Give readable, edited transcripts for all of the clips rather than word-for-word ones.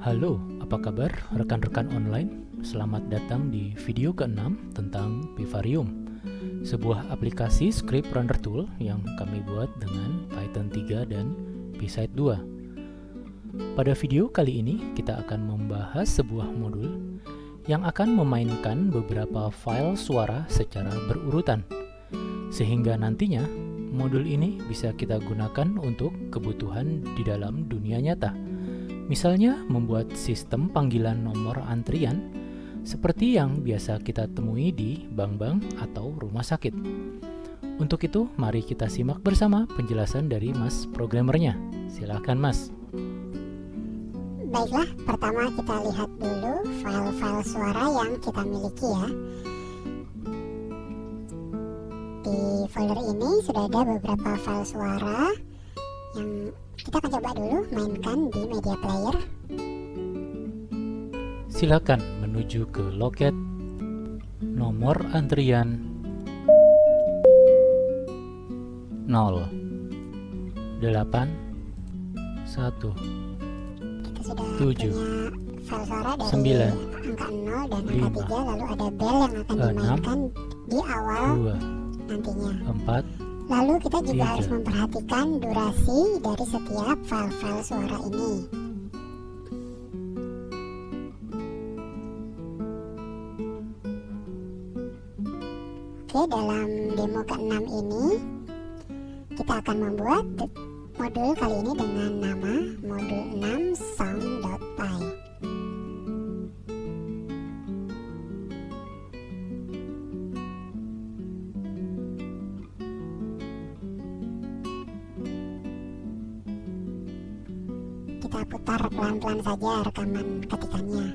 Halo, apa kabar rekan-rekan online? Selamat datang di video ke-6 tentang Vivarium, sebuah aplikasi script runner tool yang kami buat dengan Python 3 dan PSite 2. Pada video kali ini, kita akan membahas sebuah modul yang akan memainkan beberapa file suara secara berurutan, sehingga nantinya modul ini bisa kita gunakan untuk kebutuhan di dalam dunia nyata. Misalnya membuat sistem panggilan nomor antrian seperti yang biasa kita temui di bank-bank atau rumah sakit. Untuk itu, mari kita simak bersama penjelasan dari Mas programmernya. Silakan Mas. Baiklah, pertama kita lihat dulu file-file suara yang kita miliki ya. Di folder ini sudah ada beberapa file suara yang kita akan coba dulu mainkan di media player. Silakan menuju ke loket nomor antrian 0 8 1 Kita sudah 7 punya file suara dari 9 angka 0 dan 5 angka 3, lalu ada bell yang akan 6 dimainkan di awal 2 nantinya. 4 Lalu kita juga 3 harus memperhatikan durasi dari setiap file-file suara ini. Oke, dalam demo ke-6 ini kita akan membuat modul kali ini dengan nama modul 6 sound.py. Kita putar pelan-pelan saja rekaman ketikannya.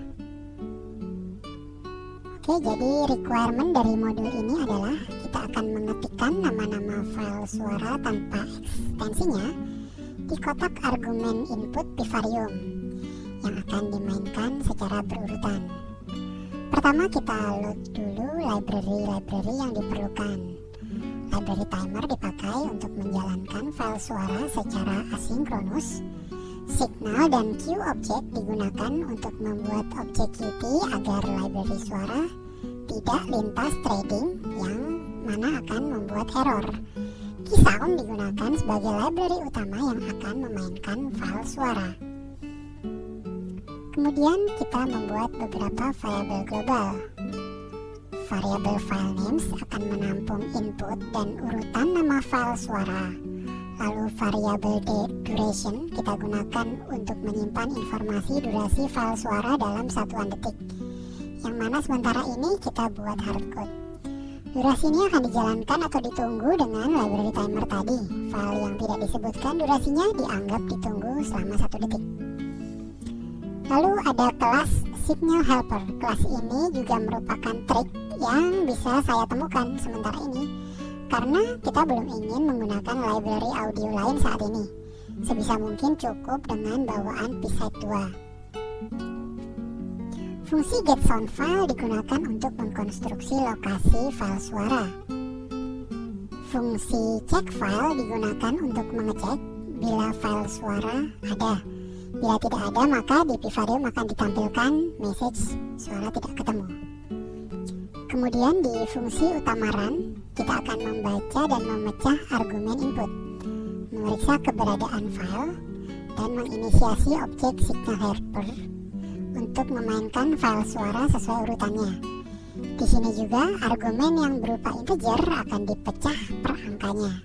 Oke, jadi requirement dari modul ini adalah kita akan mengetikkan nama-nama file suara tanpa ekstensinya di kotak argumen input Vivarium yang akan dimainkan secara berurutan. Pertama kita load dulu library yang diperlukan. Library timer dipakai untuk menjalankan file suara secara asinkronus. Signal dan queue object digunakan untuk membuat objek Qt agar library suara tidak lintas threading yang mana akan membuat error. Keysound digunakan sebagai library utama yang akan memainkan file suara. Kemudian kita membuat beberapa variabel global. Variabel file names akan menampung input dan urutan nama file suara. Lalu variabel duration kita gunakan untuk menyimpan informasi durasi file suara dalam satuan detik, yang mana sementara ini kita buat hardcode. Durasi ini akan dijalankan atau ditunggu dengan library timer tadi. File yang tidak disebutkan durasinya dianggap ditunggu selama 1 detik. Lalu ada kelas signal helper. Kelas ini juga merupakan trik yang bisa saya temukan sementara ini, karena kita belum ingin menggunakan library audio lain saat ini. Sebisa mungkin cukup dengan bawaan PSite 2. Fungsi getSoundFile digunakan untuk mengkonstruksi lokasi file suara. Fungsi checkFile digunakan untuk mengecek bila file suara ada. Bila tidak ada, maka di Vivarium akan ditampilkan message suara tidak ketemu. Kemudian di fungsi utama run, kita akan membaca dan memecah argumen input, memeriksa keberadaan file, dan menginisiasi objek signal helper untuk memainkan file suara sesuai urutannya. Di sini juga argumen yang berupa integer akan dipecah per angkanya.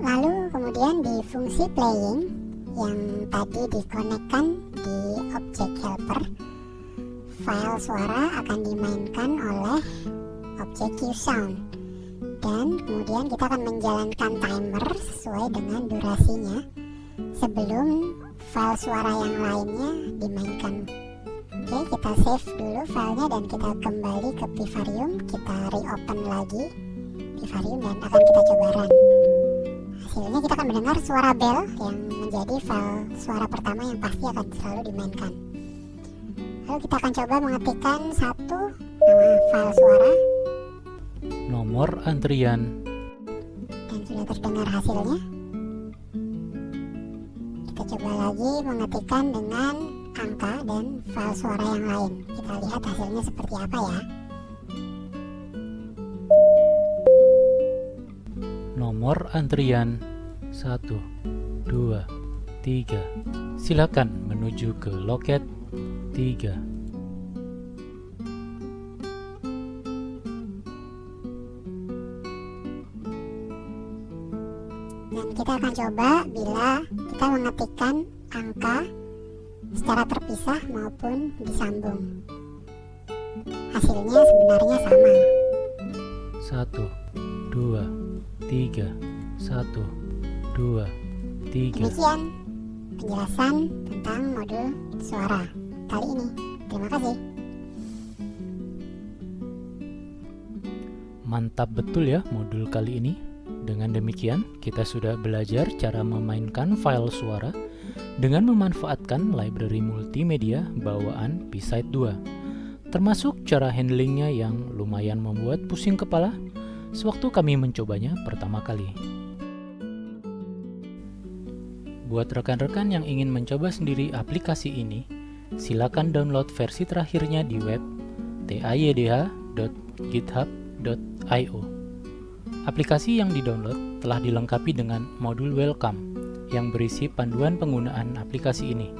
Lalu kemudian di fungsi playing yang tadi dikonekkan di objek helper, file suara akan dimainkan oleh objek QSound, dan kemudian kita akan menjalankan timer sesuai dengan durasinya sebelum file suara yang lainnya dimainkan. Oke, kita save dulu filenya dan kita kembali ke Vivarium. Kita reopen lagi Vivarium dan akan kita coba run. Hasilnya kita akan mendengar suara bell yang menjadi file suara pertama yang pasti akan selalu dimainkan. Lalu kita akan coba mengetikkan satu nama file suara. Nomor antrian. Dan sudah terdengar hasilnya. Kita coba lagi mengetikkan dengan angka dan file suara yang lain. Kita lihat hasilnya seperti apa ya. Nomor antrian 1, 2, 3. Silakan menuju ke loket 3. Dan kita akan coba bila kita mengetikkan angka secara terpisah maupun disambung. Hasilnya sebenarnya sama. 1, 2, 3. 1, 2, 3. Demikian penjelasan tentang modul suara kali ini. Terima kasih. Mantap betul ya modul kali ini. Dengan demikian, kita sudah belajar cara memainkan file suara dengan memanfaatkan library multimedia bawaan P-Site 2. Termasuk cara handlingnya yang lumayan membuat pusing kepala sewaktu kami mencobanya pertama kali. Buat rekan-rekan yang ingin mencoba sendiri aplikasi ini, silakan download versi terakhirnya di web taydh.github.io. Aplikasi yang didownload telah dilengkapi dengan modul Welcome yang berisi panduan penggunaan aplikasi ini,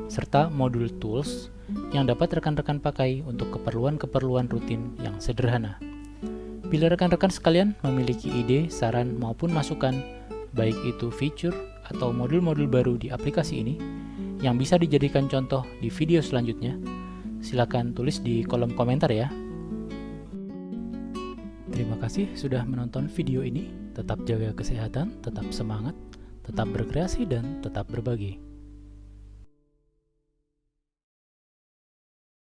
serta modul Tools yang dapat rekan-rekan pakai untuk keperluan-keperluan rutin yang sederhana. Bila rekan-rekan sekalian memiliki ide, saran, maupun masukan, baik itu feature atau modul-modul baru di aplikasi ini yang bisa dijadikan contoh di video selanjutnya, silakan tulis di kolom komentar ya. Terima kasih sudah menonton video ini. Tetap jaga kesehatan, tetap semangat, tetap berkreasi, dan tetap berbagi.